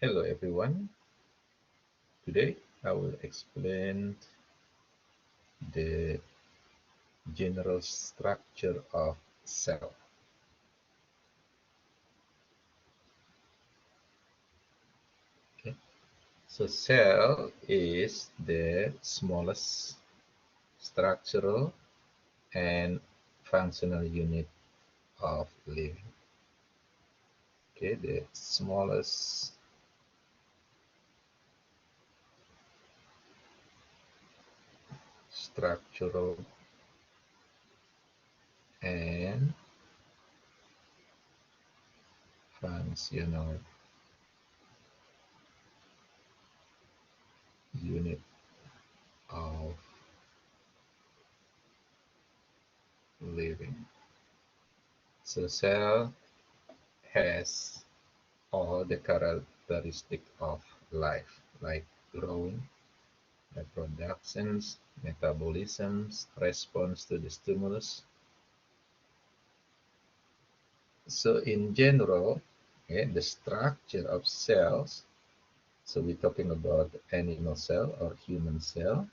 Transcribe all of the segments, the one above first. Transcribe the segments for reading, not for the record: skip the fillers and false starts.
Hello everyone. Today I will explain the general structure of cell. Okay. So cell is the smallest structural and functional unit of living. Okay, the smallest structural and functional unit of living. So cell has all the characteristic of life, like growing, reproductions, metabolisms, response to the stimulus. So in general, okay, the structure of cells, so we're talking about animal cell or human cell,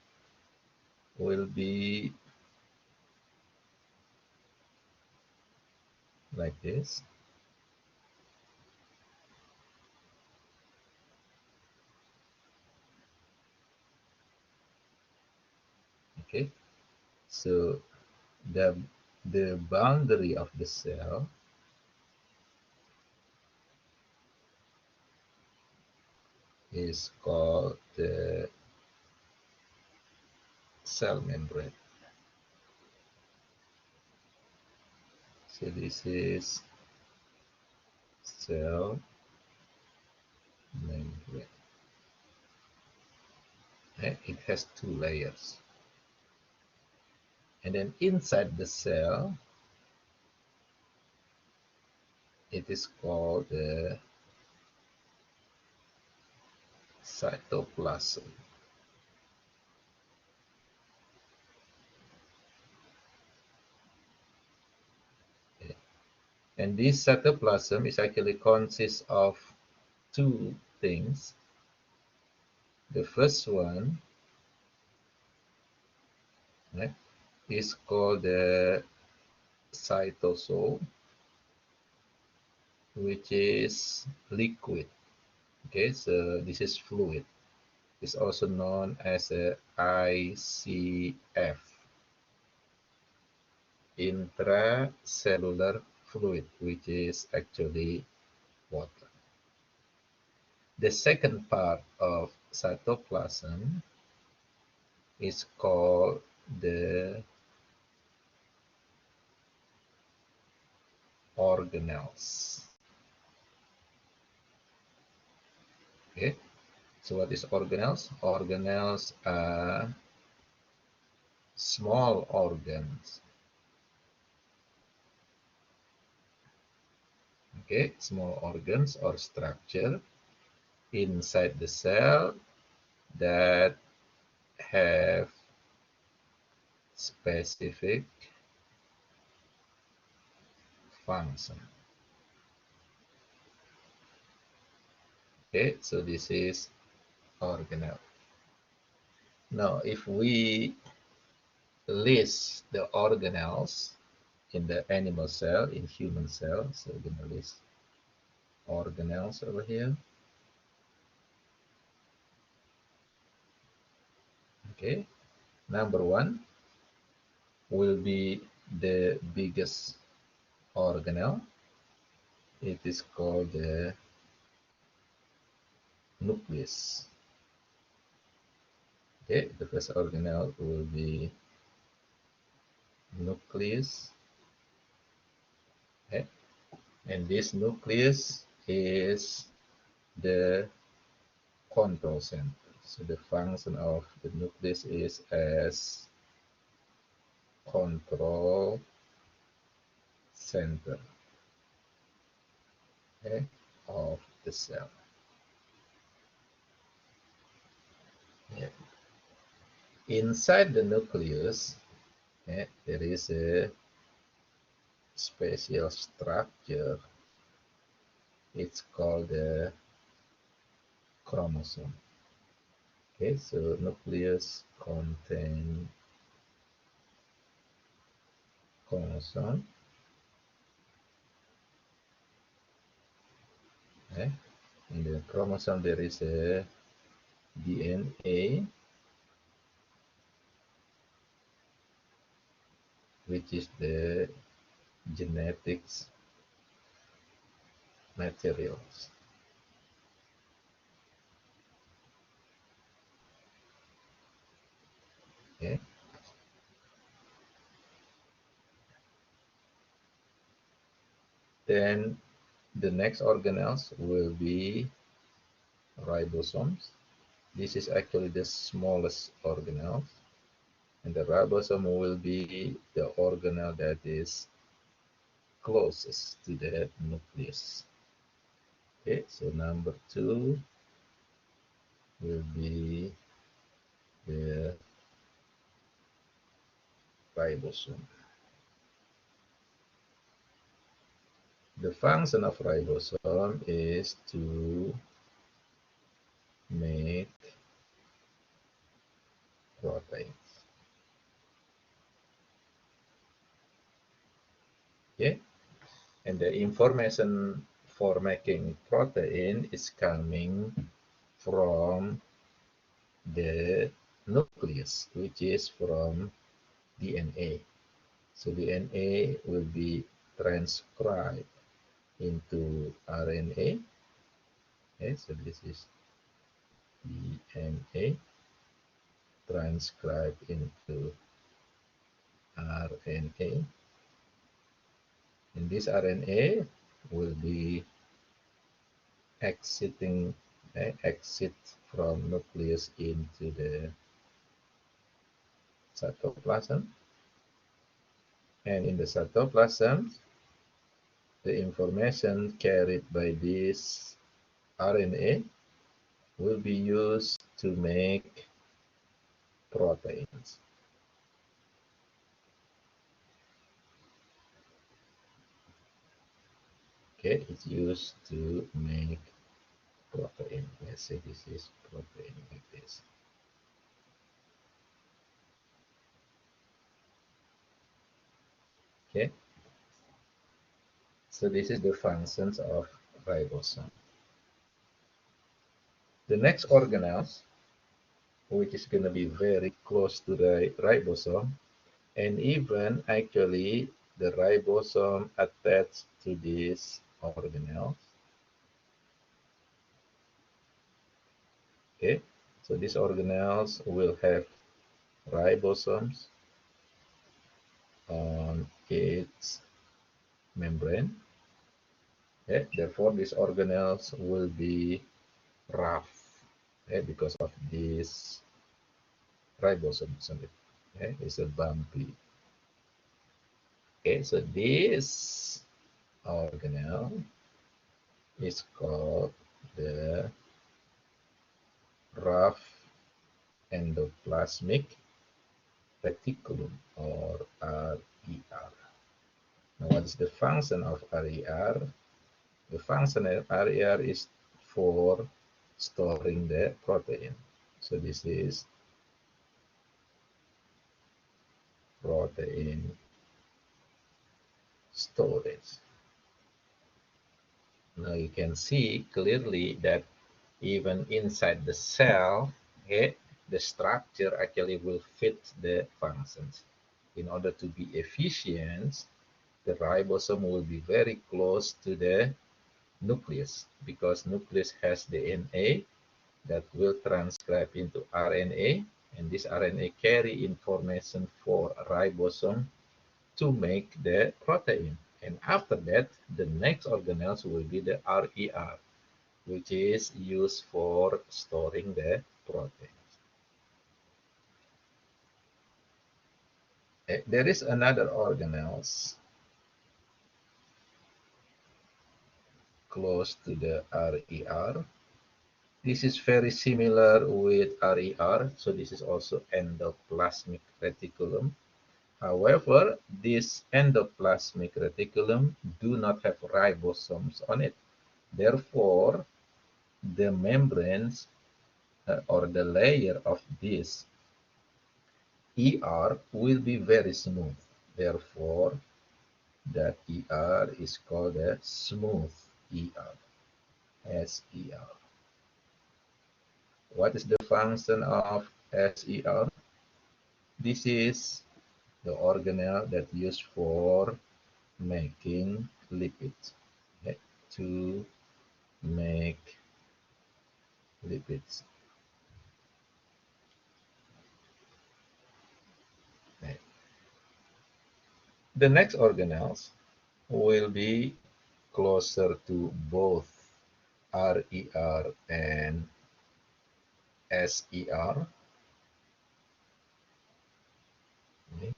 will be like this. Okay, so the the boundary of the cell is called the cell membrane. So this is cell membrane. It has two layers. And then inside the cell, it is called the cytoplasm. Okay. And this cytoplasm is actually consists of two things. The first one, right, is called the cytosol, which is liquid. Okay, so this is fluid. It's also known as a ICF, intracellular fluid, which is actually water. The second part of cytoplasm is called the organelles. Okay, so what is organelles? Organelles are small organs. Okay, small organs or structure inside the cell that have specific function. Okay, so this is organelle. Now, if we list the organelles in the animal cell, in human cell, so we're going to list organelles over here. Okay, number one will be the biggest organelle. It is called the nucleus. Okay, the first organelle will be nucleus. Okay, and this nucleus is the control center. So the function of the nucleus is as control center, okay, of the cell. Yeah. Inside the nucleus, there is a special structure. It's called the chromosome. Okay, so nucleus contain chromosome. Okay. In the chromosome there is a DNA, which is the genetics materials. Okay. Then the next organelles will be ribosomes. This is actually the smallest organelle, and the ribosome will be the organelle that is closest to the nucleus. Okay, so number 2 will be the ribosome. The function of ribosome is to make proteins. Okay, and the information for making protein is coming from the nucleus, which is from DNA. So DNA will be transcribed into RNA. Okay, so this is DNA transcribed into RNA. And this RNA will be exit from nucleus into the cytoplasm. And in the cytoplasm, the information carried by this RNA will be used to make proteins. Okay, it's used to make protein. Let's say this is protein like this. Okay, so this is the functions of ribosome. The next organelles, which is going to be very close to the ribosome, and even actually the ribosome attached to these organelles. Okay, so these organelles will have ribosomes on its membrane. Okay, therefore these organelles will be rough, okay, because of this ribosomes on it. Okay, it's a bumpy. Okay, so this organelle is called the rough endoplasmic reticulum, or RER. Now, what is the function of RER? The function of RER is for storing the protein. So this is protein storage. Now you can see clearly that even inside the cell, okay, the structure actually will fit the functions. In order to be efficient, the ribosome will be very close to the nucleus, because nucleus has DNA that will transcribe into RNA, and this RNA carry information for ribosome to make the protein. And after that, the next organelles will be the RER, which is used for storing the protein. There is another organelles close to the RER. This is very similar with RER, so this is also endoplasmic reticulum. However, this endoplasmic reticulum do not have ribosomes on it. Therefore, the membranes or the layer of this ER will be very smooth. Therefore, that ER is called a smooth ER, SER. What is the function of SER? This is the organelle that used for making lipids, okay, to make lipids. Okay. The next organelles will be closer to both RER and SER. Okay.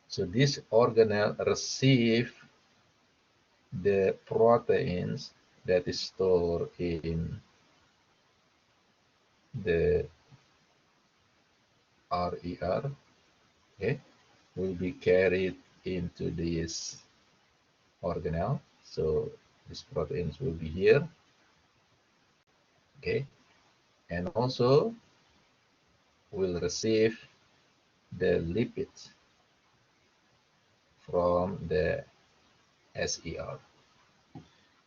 So this organelle receive the proteins that is stored in the RER, okay, will be carried into this organelle. So these proteins will be here, okay, and also will receive the lipids from the SER.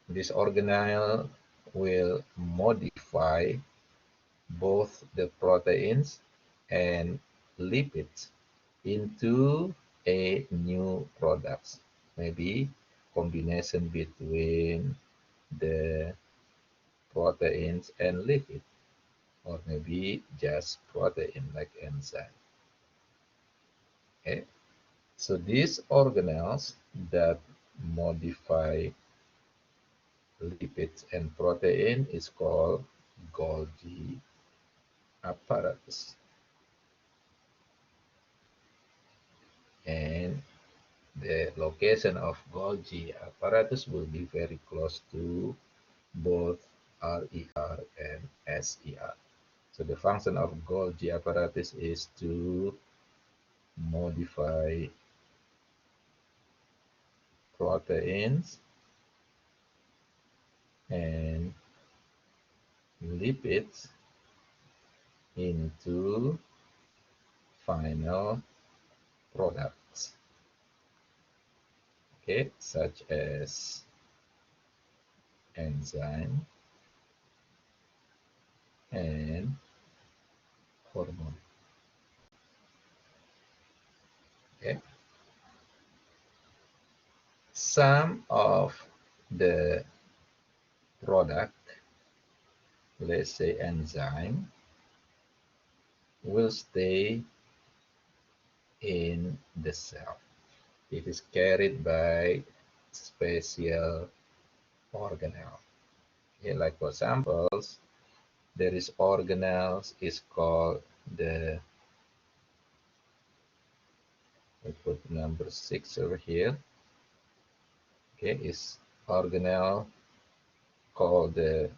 This organelle will modify both the proteins and lipids into a new product, maybe combination between the proteins and lipid, or maybe just protein like enzyme. Okay, so these organelles that modify lipids and protein is called Golgi apparatus. And the location of Golgi apparatus will be very close to both RER and SER. So the function of Golgi apparatus is to modify proteins and lipids into final products, okay, such as enzyme and hormone. Okay. Some of the product, let's say enzyme, will stay in the cell. It is carried by special organelle. Okay, like for examples, there is organelles is called the, we put number 6 over here. Okay, is organelle called the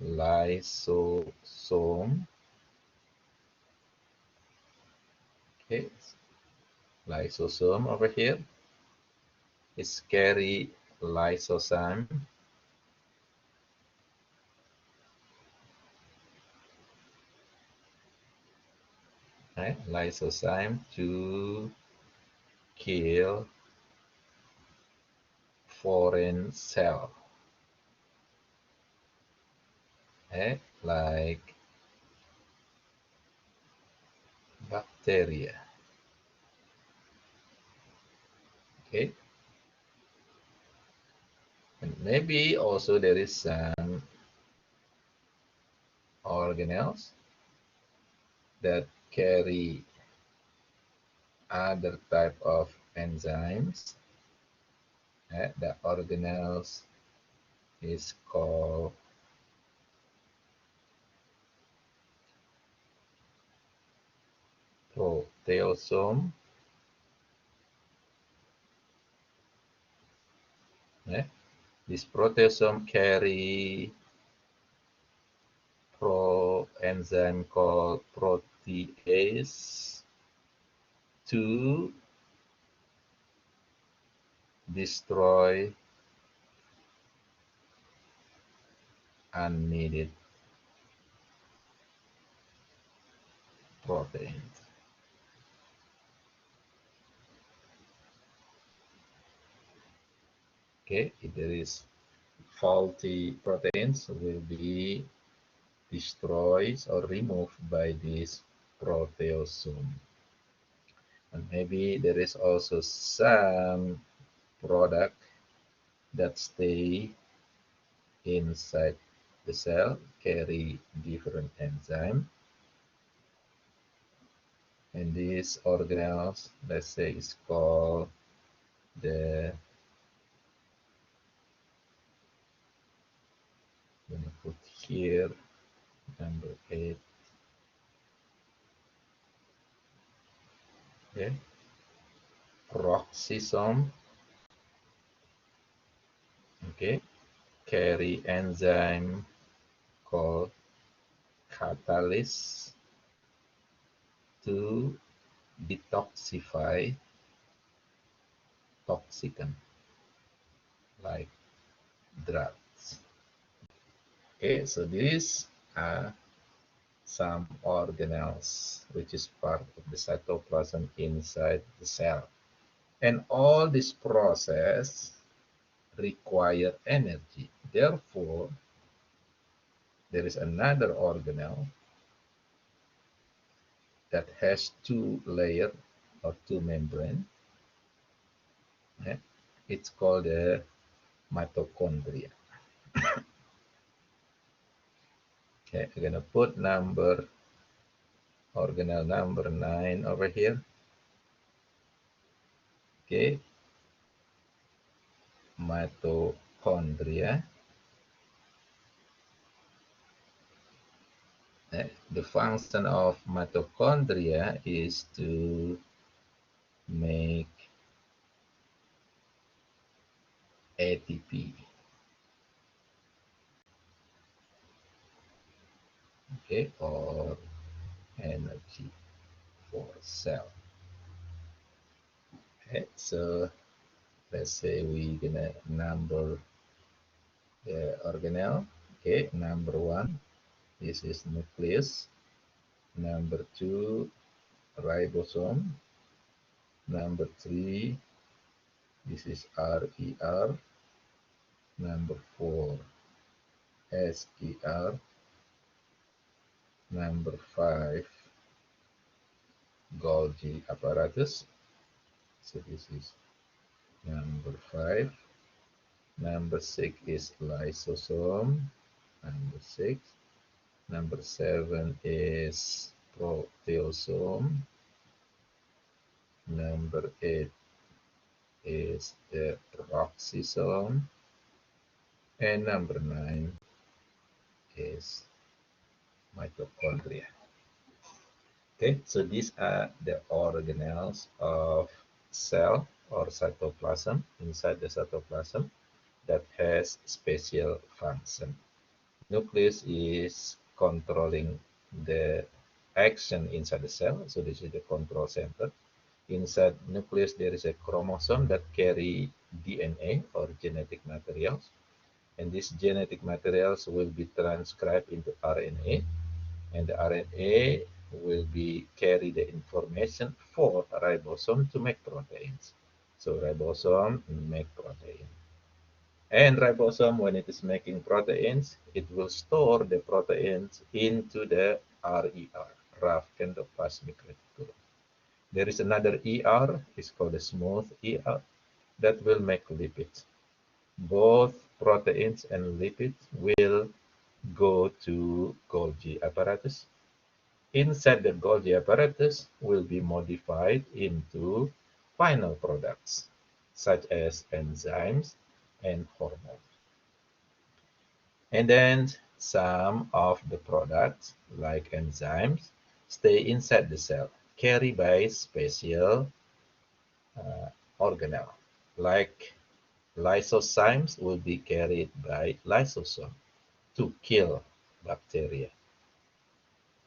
lysosome. Okay, lysosome over here is carry lysozyme. Right, lysozyme to kill foreign cell, okay, like bacteria. Okay, and maybe also there is some organelles that carry other type of enzymes. The organelles is called proteasome. This proteasome carry enzyme called protease to destroy unneeded proteins. Okay, if there is faulty proteins will be destroyed or removed by this proteasome. And maybe there is also some product that stay inside the cell, carry different enzyme. And these organelles, let's say, is called the, I'm gonna put here number 8. Okay, peroxisome. Okay, carry enzyme called catalase to detoxify toxicant like drugs. Okay, so these are some organelles which is part of the cytoplasm inside the cell. And all this process require energy. Therefore, there is another organelle that has two layers or two membrane. Okay? It's called the mitochondria. Okay, I'm gonna put organelle number 9 over here. Okay, mitochondria. The function of mitochondria is to make ATP. Okay, or energy for cell. Okay, so let's say we're gonna number the organelle. Okay, number 1, this is nucleus. Number 2, ribosome. Number 3, this is RER. Number 4, SER. Number 5, Golgi Apparatus. So this is number 5. Number 6 is lysosome. Number 6. Number 7 is proteasome. Number 8 is the peroxisome. And number 9 is mitochondria. Okay, so these are the organelles of cell or cytoplasm inside the cytoplasm that has special function. Nucleus is controlling the action inside the cell, so this is the control center. Inside nucleus there is a chromosome that carry DNA or genetic materials, and these genetic materials will be transcribed into RNA, and the RNA will be carry the information for ribosome to make proteins. So ribosome make protein. And ribosome, when it is making proteins, it will store the proteins into the RER, rough endoplasmic reticulum. There is another ER, it's called the smooth ER, that will make lipids. Both proteins and lipids will go to Golgi apparatus. Inside the Golgi apparatus will be modified into final products, such as enzymes and hormones. And then some of the products, like enzymes, stay inside the cell, carried by special organelle. Like lysozymes will be carried by lysosome to kill bacteria.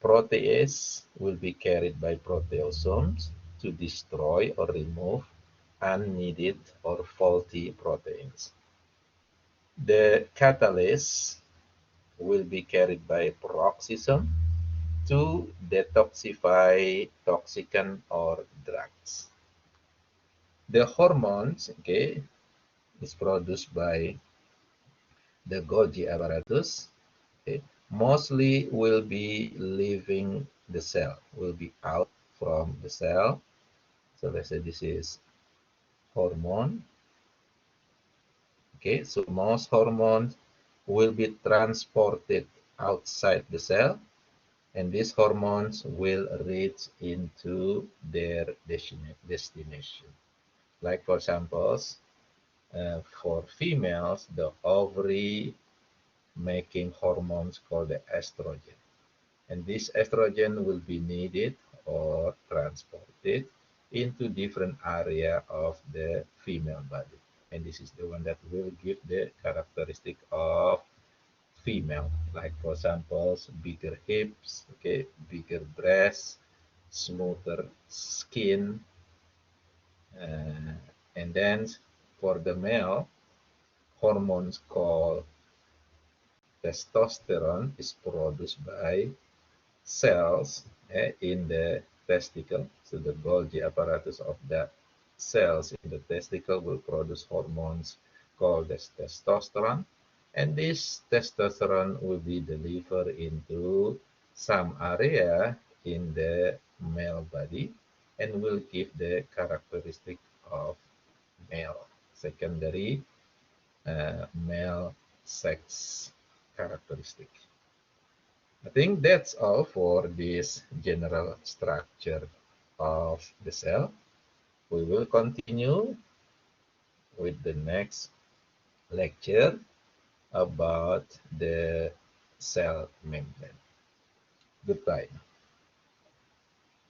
Protease will be carried by proteasomes to destroy or remove unneeded or faulty proteins. The catalase, will be carried by peroxisome to detoxify toxicant or drugs. The hormones, okay, is produced by the Golgi apparatus, okay, mostly will be leaving the cell, will be out from the cell. So let's say this is hormone. Okay, so most hormones will be transported outside the cell, and these hormones will reach into their destination. Like for examples, for females, the ovary making hormones called the estrogen. And this estrogen will be needed or transported into different area of the female body. And this is the one that will give the characteristic of female. Like for examples, bigger hips, okay, bigger breasts, smoother skin, uh, and then for the male, hormones called testosterone is produced by cells in the testicle. So the Golgi apparatus of the cells in the testicle will produce hormones called as testosterone. And this testosterone will be delivered into some area in the male body and will give the characteristic of male, secondary male sex characteristic. I think that's all for this general structure of the cell. We will continue with the next lecture about the cell membrane. Goodbye.